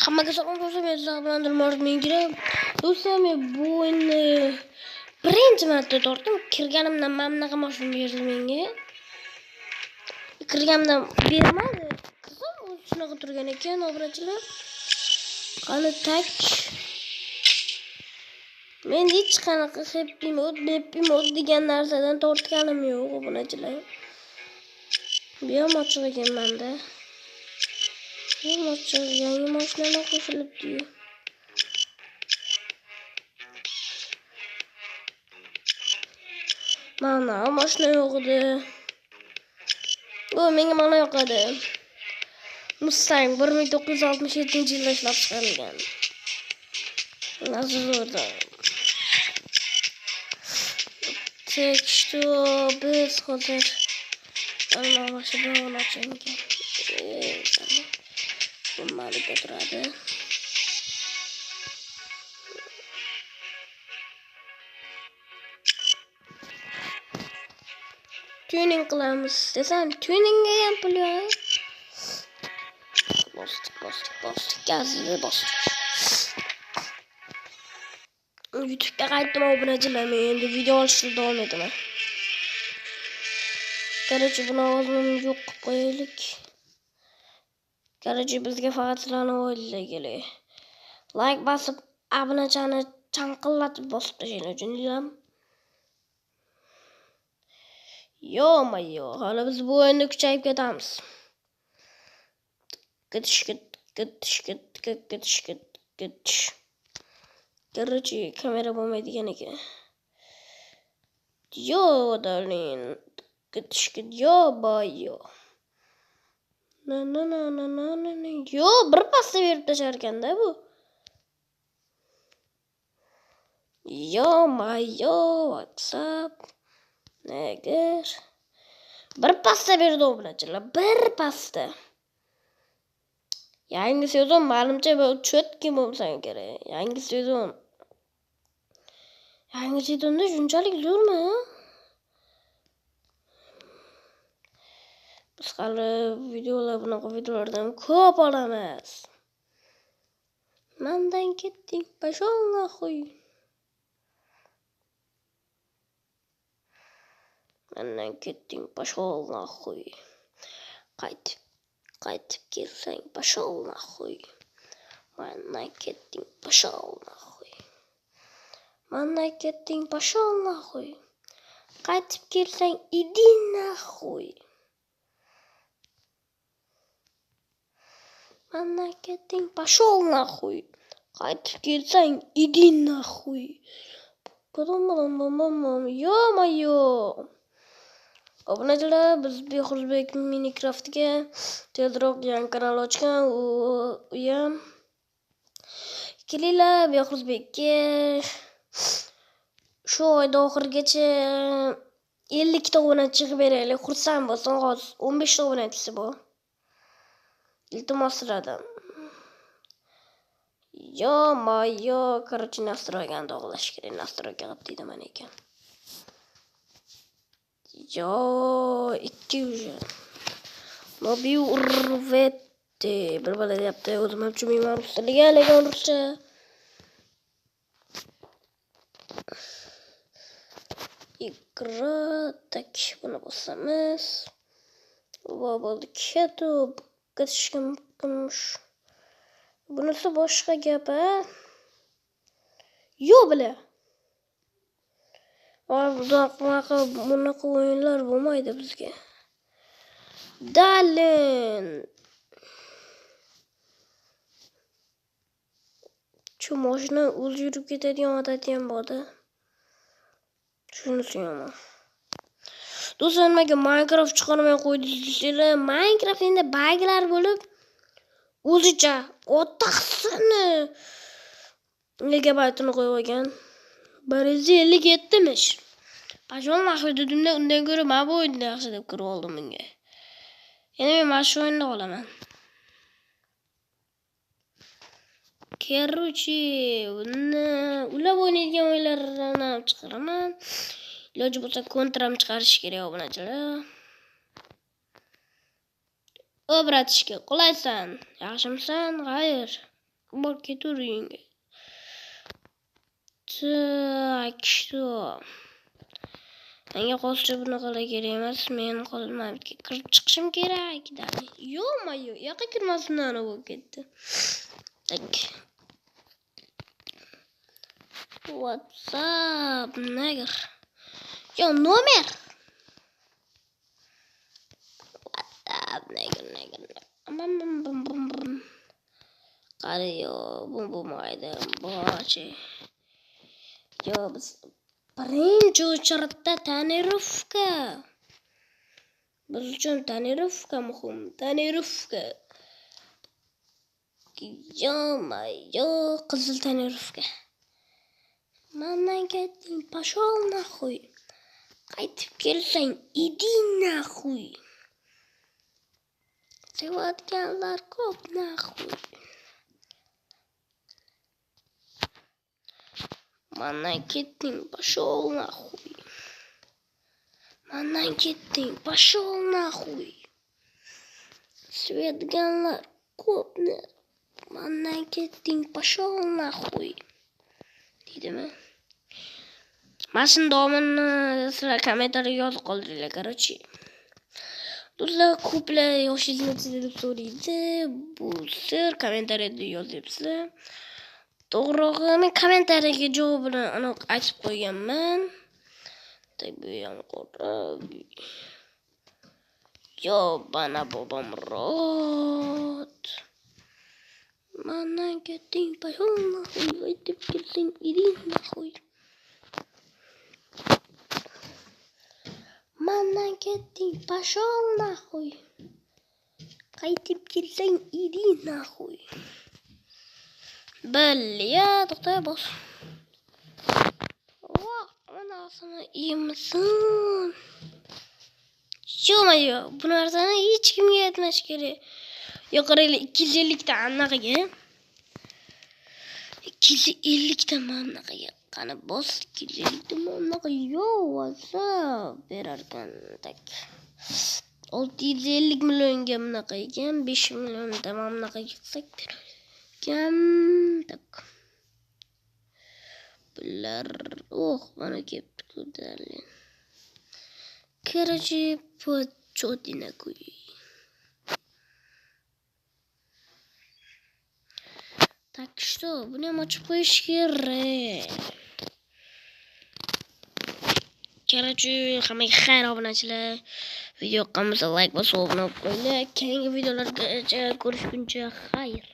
Hammaga salom do'stlar, men sizlar bilan Dilmorning kirib. Do'stlar, men bu o'yinni birinchi marta tortdim. Kirganimdan mana bunaqa mashina berdi menga. Kirganimdan bermadi. Qizim o'zi shunaqa turgan ekan, obrachilar. Qani tak. Men hech qanaqa happy mode degan narsadan tortganim yo'q, obunachilar. Bu ham ochiq ekan menda. Yangi mashinalar qo'shilibdi. Mana mashina yo'q edi. Bu menga mana yoqadi. Mustang 1967-yilda ishlab chiqarilgan. Nazarda. Teksto biz hozir ana mashina olacağım. Bunları da turadi. Tuning qilamiz desam, tuningga ham pul yo'q. Bosdik, gazni bosdik. YouTube'ga qaytdim obunachilar, men endi video olishni davom etaman. Qarchi buni ovozini yo'q qilib qo'yaylik. Qarchi bizga faqat sizlarni o'yinlar kerak. Like bosib, obunachani chanqillatib bosib tashlaylik uchun dilam. Yo-mayo, hali biz bu o'yinda kuchayib ketamiz. Getish. Qarchi kamera bo'lmaydigan ekan. Yo, darling. Yo, boyo. Na. Yo, bir pasta berib tashar ekanda bu. Yo, mayo, WhatsApp. Neger. Bir pasta berdi obunachilar, bir pasta. Yangi sezon ma'lumcha bu cho'tki bo'lsa kerak. Yangi sezonda shunchalik zo'rmi? Biz hali bunaqa videolardan ko'p olamiz. Mendan ketding, pashol naxuy. Mendan ketding, pashol naxuy. Qaytib kelsang, pashol naxuy. Mendan ketding, pashol naxuy. Mendan ketding, pashol naxuy. Qaytib kelsang, idin naxuy. Mendan ketding, pashol naxuy. Qaytib kelsang, idin naxuy. Yo-mayo. Obunachilar, biz Behruzbek Minecraftga tezroq yangi kanal ochgan. U ham kelinglar Behruzbekka. Shu oyda oxirigacha 50 ta obunachi chiqib beraylik. Xursand bo'lsin, hozir 15 ta obunachisi bor. Iltimos so'radim. Yo-mayo, qarchi nastroyga dog'lash kerak. Nastroyga qilib deyman ekan. Yo, 2 уже. Mobi urvette. Bir bala deyapti, o'zim ham tushunmayman ruschaga, lekin ruscha. Ikra, tak, buni bosamiz. Va bo'ldi, ketib, ketishim mumkin. Bunisi boshqa gap, a? Yo, bile. Bunaqa o'yinlar bo'lmaydi bizga. Dalin. Shu mashina o'zi yurib ketadigan odati ham bor-da. Shuni suyaman. Do'stlar, nimaga Minecraft chiqarmay qo'ydingizlar? Minecraft endi buglar bo'lib, o'zicha o'taqsini megabaytini qo'yib olgan. 157'miş. Pashol naxuy dedimda, undan ko'ra men bu o'yinda yaxshi deb kirib oldim bunga. Endi men mana shu o'yinda qolaman. Qarchi, ular o'ynaydigan o'yinlarni ham chiqaraman. Iloji bo'lsa kontram chiqarish kerak obunachilar. Obratishga qulaysan. Yaxshimisan? G'ayr. Bak turing. Так, что? Menga hozircha bunaqalar kerak emas. Men qolmabki kirib chiqishim kerak. Yo-mayo, yoqqa kirmasimdan bo'lib ketdi. Tak. WhatsApp neger. Yo, nomer. WhatsApp neger. Qari yo, bo'lmaydi. Bochi. Yo, biz birinchi uchratda tonirovka. Biz uchun tonirovka muhim. Tonirovka. Yo, qizil tonirovka. Mandan ketding, pashol naxuy. Qaytib kelsang, idin naxuy. Sevadiganlar ko'p naxuy. Mandan ketding, pashol naxuy. Mandan ketding, pashol naxuy. Sevadiganlar ko'p naxuy. Mandan ketding, pashol naxuy. Deydimi? Mashin davomini sizlar kommentariyga yozib qoldiringlar, короче. Do'stlar, ko'plar yoshingiz nechida deb so'raydi. Bu siz kommentariyada yozyapsizlar. To'g'rirog'i men kommentariyaga javobini aniq aytib qo'yganman. Bu ham qorab. Yo, bana bobom rot. Mandan ketding, pashol naxuy. Aytib kelsang, idin naxuy. Mandan ketding, pashol naxuy. Qaytib kelsang, idin naxuy. Belli, to'xta bos. Anasini yemisin. Yo-mayo, bu narsani hech kimga aytmash kerak. Yo, qaranglar, 250 ta anaqaga. 250 ta manaqaga. Qani bos 250 ta manaqa. Yo, WhatsApp berarkan tak. 650 millionga bunaqa ekan, 5 million da bunaqa ketsak berarkan tak. Bular mana kelibdi ko'tarilgan. Короче, почётина kuy. Так что, buni ham ochib qo'yish kerak. Короче, hammaga xayr obunachilar. Video yoqqanmasa like bosib obuna bo'lib qo'yinglar. Keyingi videolarga ko'rishguncha xayr.